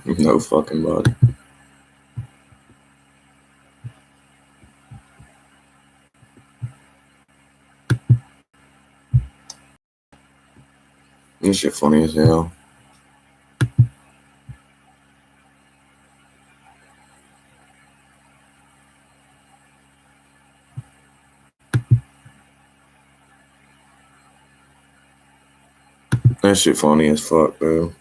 No fucking body. This shit funny as hell. That shit funny as fuck, bro.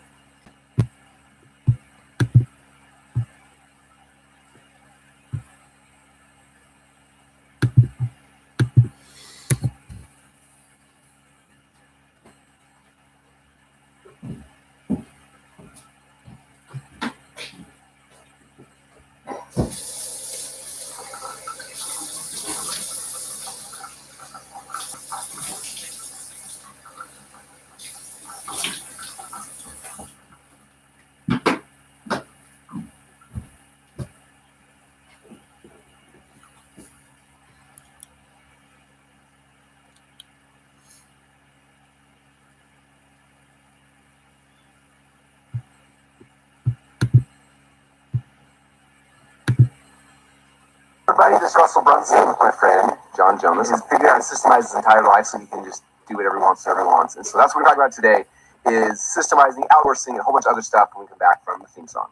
Everybody, this is Russell Brunson with my friend John Jonas. He's figured out how to systemize his entire life so he can just do whatever he wants, whatever he wants. And so that's what we're talking about today, is systemizing, outsourcing, and a whole bunch of other stuff when we come back from the theme song.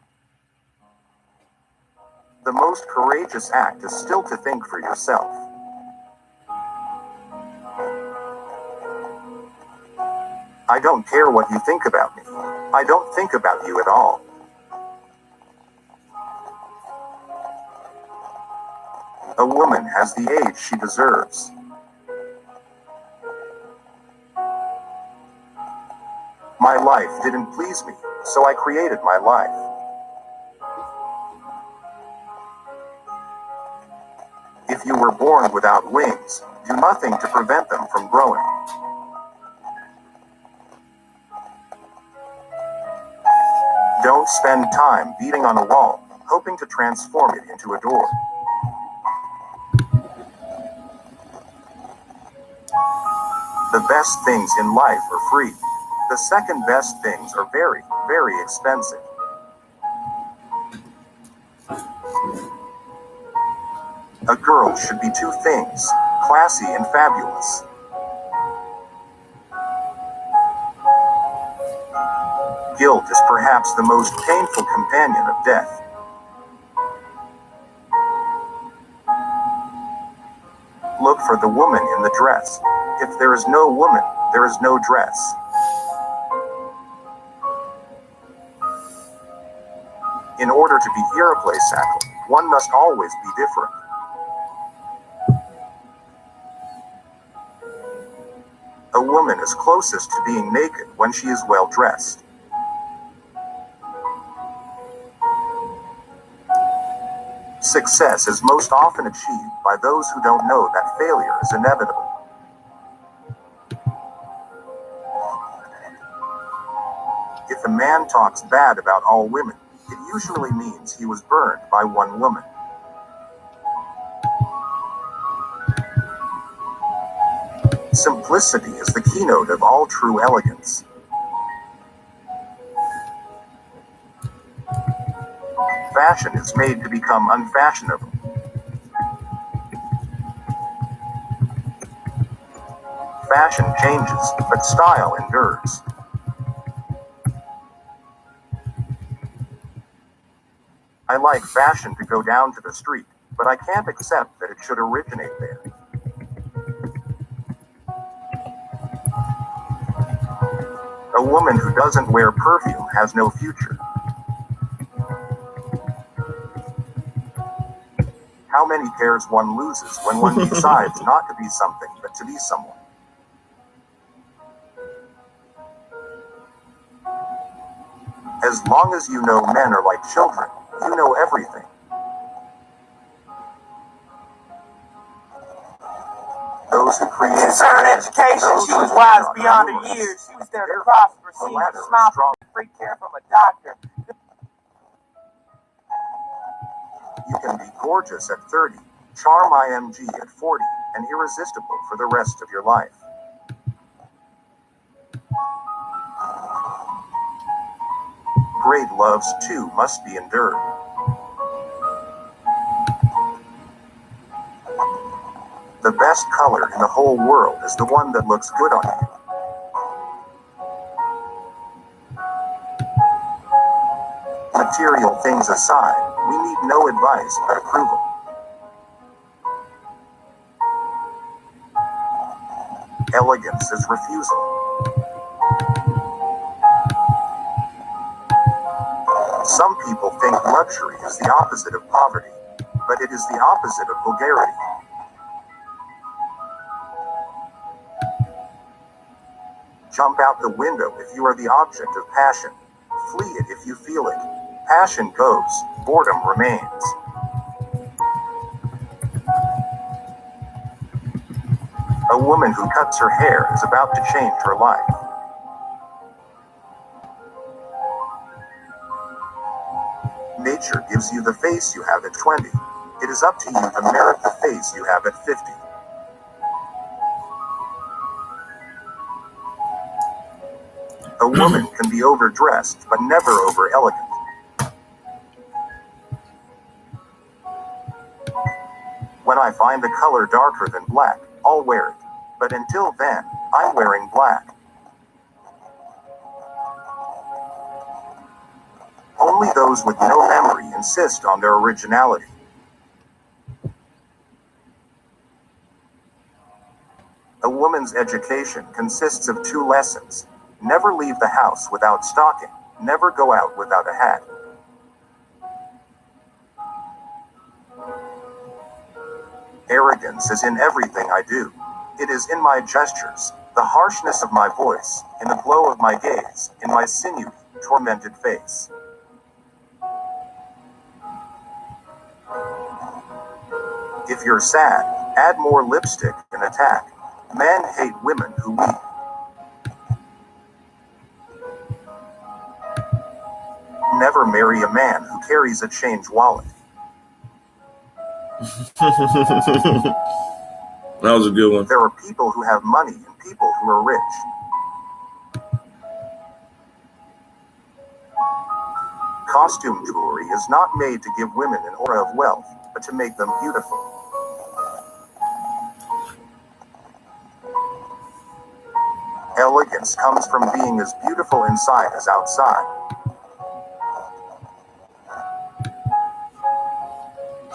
The most courageous act is still to think for yourself. I don't care what you think about me. I don't think about you at all. A woman has the age she deserves. My life didn't please me, so I created my life. If you were born without wings, do nothing to prevent them from growing. Don't spend time beating on a wall, hoping to transform it into a door. The best things in life are free. The second best things are very, very expensive. A girl should be two things, classy and fabulous. Guilt is perhaps the most painful companion of death. Look for the woman in the dress. If there is no woman, there is no dress. In order to be irreplaceable, one must always be different. A woman is closest to being naked when she is well dressed. Success is most often achieved by those who don't know that failure is inevitable. If a man talks bad about all women, it usually means he was burned by one woman. Simplicity is the keynote of all true elegance. Fashion is made to become unfashionable. Fashion changes, but style endures. I like fashion to go down to the street, but I can't accept that it should originate there. A woman who doesn't wear perfume has no future. How many pairs one loses when one decides not to be something but to be someone? As long as you know men are like children, you know everything. Those who create concerned education, she was wise beyond her years. She was there to prosper, see the smile from free care from a doctor. You can be gorgeous at 30, charm IMG at 40, and irresistible for the rest of your life. Great loves too must be endured. The best color in the whole world is the one that looks good on you. Material things aside, we need no advice but approval. Elegance is refusal. Some people think luxury is the opposite of poverty, but it is the opposite of vulgarity. Jump out the window if you are the object of passion. Flee it if you feel it. Passion goes, boredom remains. A woman who cuts her hair is about to change her life. Nature gives you the face you have at 20. It is up to you to merit the face you have at 50. A woman can be overdressed but never over-elegant. When I find a color darker than black, I'll wear it. But until then, I'm wearing black. Only those with no memory insist on their originality. A woman's education consists of 2 lessons. Never leave the house without stocking. Never go out without a hat. Arrogance is in everything I do. It is in my gestures, the harshness of my voice, in the glow of my gaze, in my sinewy, tormented face. If you're sad, add more lipstick and attack. Men hate women who weep. Never marry a man who carries a change wallet. That was a good one. There are people who have money and people who are rich. Costume jewelry is not made to give women an aura of wealth, but to make them beautiful. Elegance comes from being as beautiful inside as outside.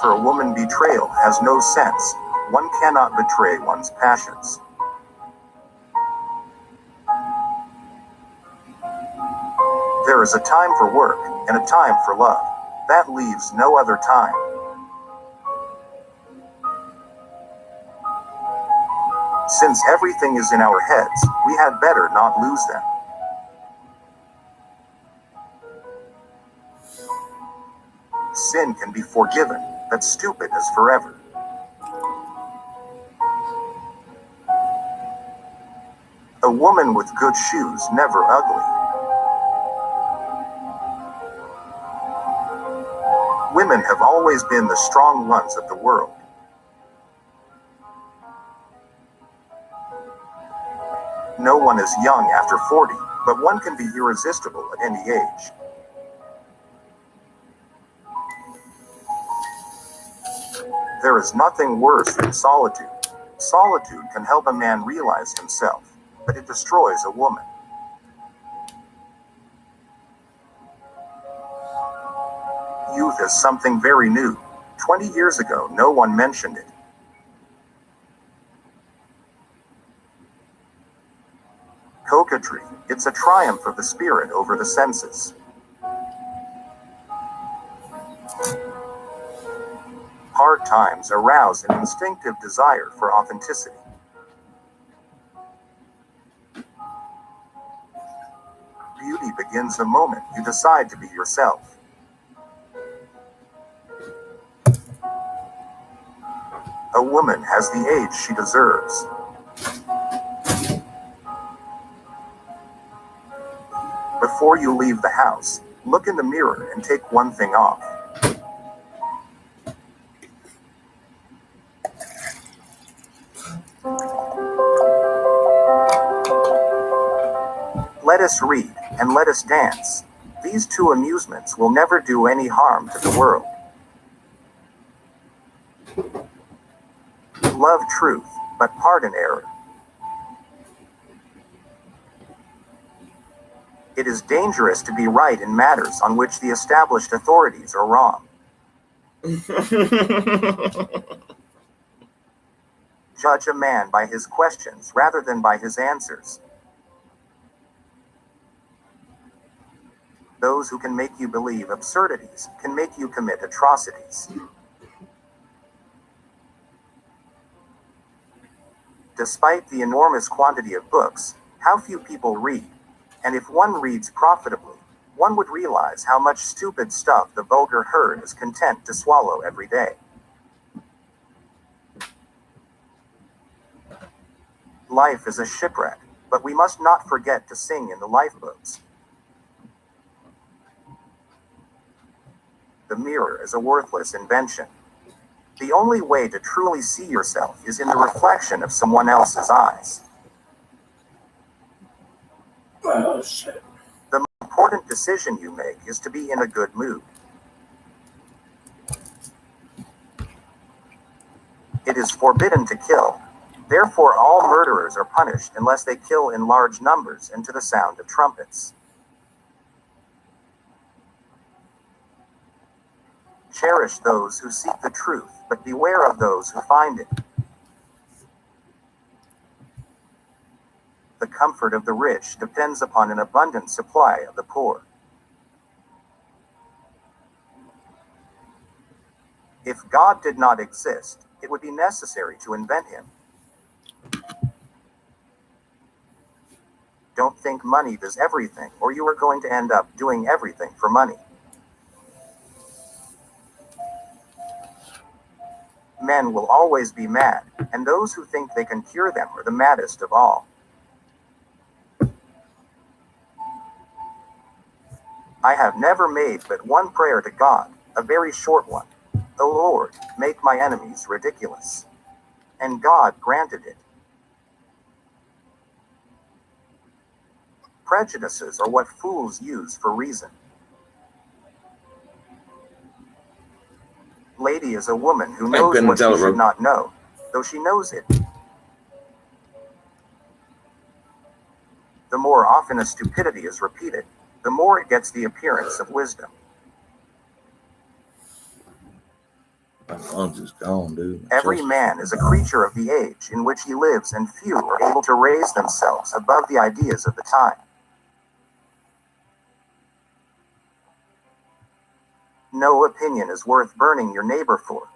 For a woman, betrayal has no sense. One cannot betray one's passions. There is a time for work and a time for love. That leaves no other time. Since everything is in our heads, we had better not lose them. Sin can be forgiven, but stupid is forever. A woman with good shoes never ugly. Women have always been the strong ones of the world. No one is young after 40, but one can be irresistible at any age. There is nothing worse than solitude. Solitude can help a man realize himself, but it destroys a woman. Youth is something very new. 20 years ago, no one mentioned it. Coquetry, it's a triumph of the spirit over the senses. Hard times arouse an instinctive desire for authenticity. Beauty begins the moment you decide to be yourself. A woman has the age she deserves. Before you leave the house, look in the mirror and take one thing off. Let us read, and let us dance. These two amusements will never do any harm to the world. Love truth, but pardon error. It is dangerous to be right in matters on which the established authorities are wrong. Judge a man by his questions rather than by his answers. Those who can make you believe absurdities can make you commit atrocities. Despite the enormous quantity of books, how few people read. And if one reads profitably, one would realize how much stupid stuff the vulgar herd is content to swallow every day. Life is a shipwreck, but we must not forget to sing in the lifeboats. The mirror is a worthless invention. The only way to truly see yourself is in the reflection of someone else's eyes. Oh, shit. The most important decision you make is to be in a good mood. It is forbidden to kill. Therefore, all murderers are punished unless they kill in large numbers and to the sound of trumpets. Cherish those who seek the truth, but beware of those who find it. The comfort of the rich depends upon an abundant supply of the poor. If God did not exist, it would be necessary to invent him. Don't think money does everything, or you are going to end up doing everything for money. Men will always be mad, and those who think they can cure them are the maddest of all. I have never made but one prayer to God, a very short one. O Lord, make my enemies ridiculous. And God granted it. Prejudices are what fools use for reason. Lady is a woman who knows what she should not know, though she knows it. The more often a stupidity is repeated, the more it gets the appearance of wisdom. My lungs is gone, dude. Every man is a creature of the age in which he lives, and few are able to raise themselves above the ideas of the time. No opinion is worth burning your neighbor for.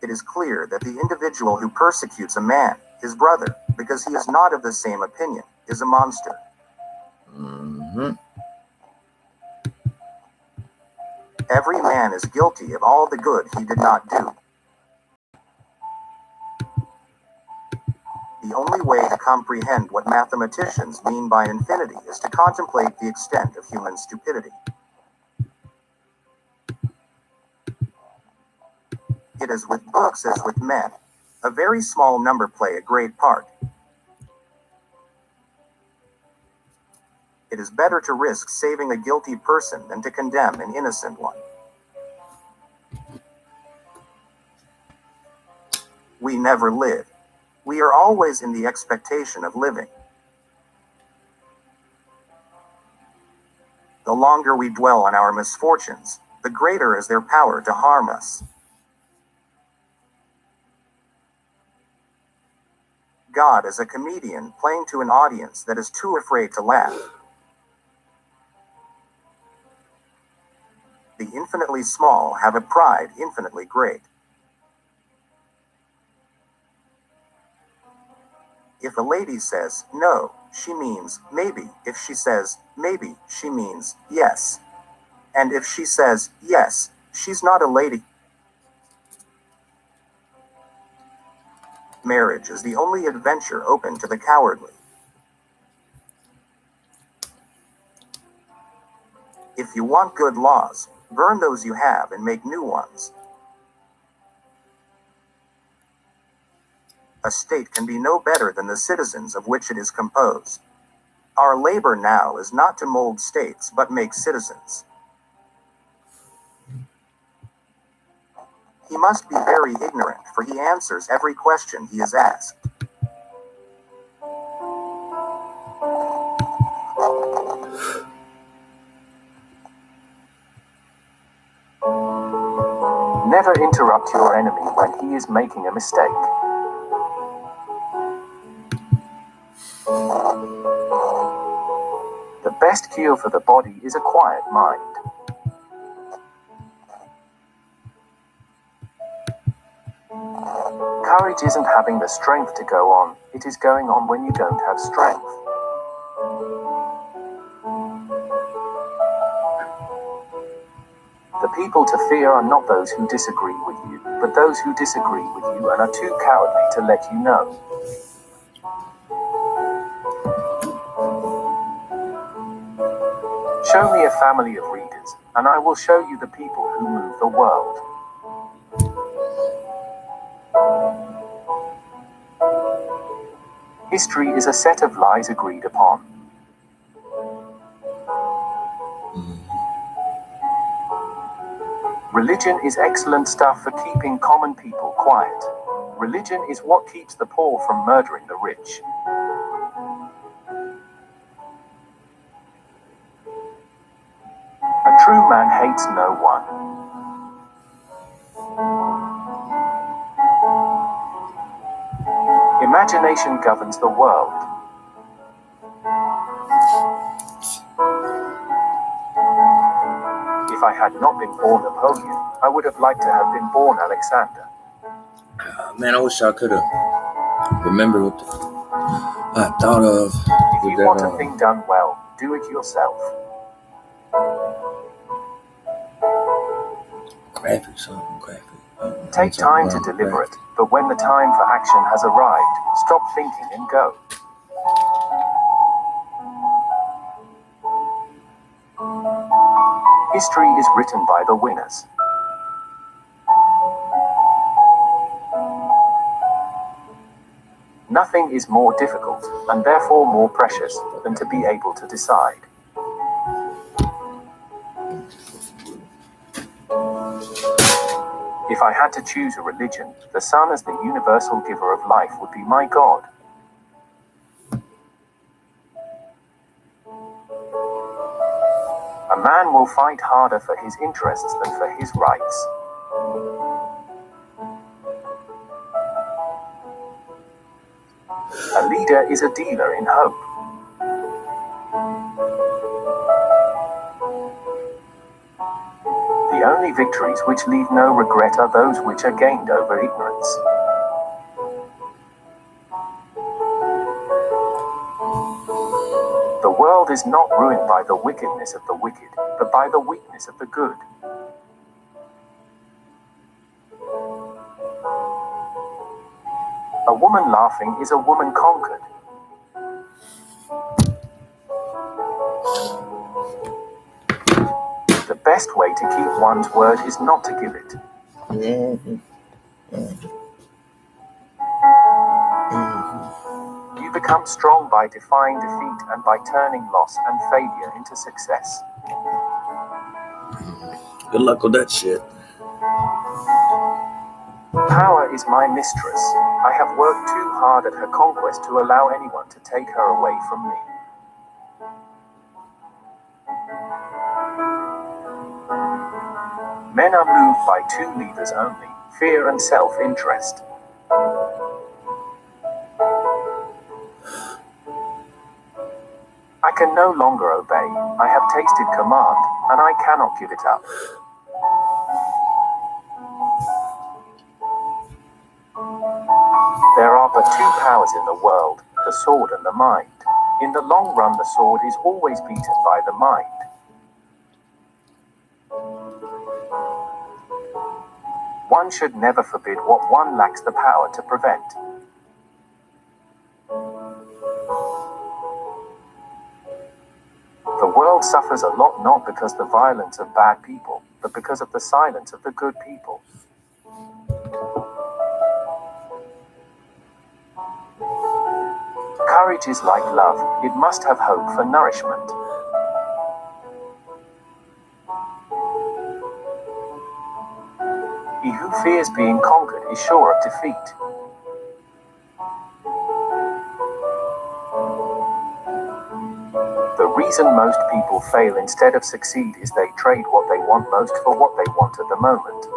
It is clear that the individual who persecutes a man, his brother, because he is not of the same opinion, is a monster. Every man is guilty of all the good he did not do. The only way to comprehend what mathematicians mean by infinity is to contemplate the extent of human stupidity. It is with books as with men. A very small number play a great part. It is better to risk saving a guilty person than to condemn an innocent one. We never live. We are always in the expectation of living. The longer we dwell on our misfortunes, the greater is their power to harm us. God is a comedian playing to an audience that is too afraid to laugh. The infinitely small have a pride infinitely great. If a lady says no, she means maybe. If she says maybe, she means yes. And if she says yes, she's not a lady. Marriage is the only adventure open to the cowardly. If you want good laws, burn those you have and make new ones. A state can be no better than the citizens of which it is composed. Our labor now is not to mold states but make citizens. He must be very ignorant, for he answers every question he is asked. Never interrupt your enemy when he is making a mistake. The best cure for the body is a quiet mind. Courage isn't having the strength to go on, it is going on when you don't have strength. The people to fear are not those who disagree with you, but those who disagree with you and are too cowardly to let you know. Show me a family of readers, and I will show you the people who move the world. History is a set of lies agreed upon. Religion is excellent stuff for keeping common people quiet. Religion is what keeps the poor from murdering the rich. A true man hates no one. Imagination governs the world. If I had not been born Napoleon, I would have liked to have been born Alexander. Man, I wish I could have remembered what I thought of. If you want a thing done well, do it yourself. Graphic, something graphic. Take time to deliver it, but when the time for action has arrived, stop thinking and go. History is written by the winners. Nothing is more difficult, and therefore more precious, than to be able to decide. If I had to choose a religion, the sun as the universal giver of life would be my God. A man will fight harder for his interests than for his rights. A leader is a dealer in hope. The only victories which leave no regret are those which are gained over ignorance. The world is not ruined by the wickedness of the wicked, but by the weakness of the good. A woman laughing is a woman conquered. The best way to keep one's word is not to give it. You become strong by defying defeat and by turning loss and failure into success. Good luck with that shit. Power is my mistress. I have worked too hard at her conquest to allow anyone to take her away from me. Men are moved by two levers only, fear and self-interest. I can no longer obey. I have tasted command, and I cannot give it up. There are but two powers in the world, the sword and the mind. In the long run, the sword is always beaten by the mind. One should never forbid what one lacks the power to prevent. The world suffers a lot not because of the violence of bad people, but because of the silence of the good people. Courage is like love, it must have hope for nourishment. He who fears being conquered is sure of defeat. The reason most people fail instead of succeed is they trade what they want most for what they want at the moment.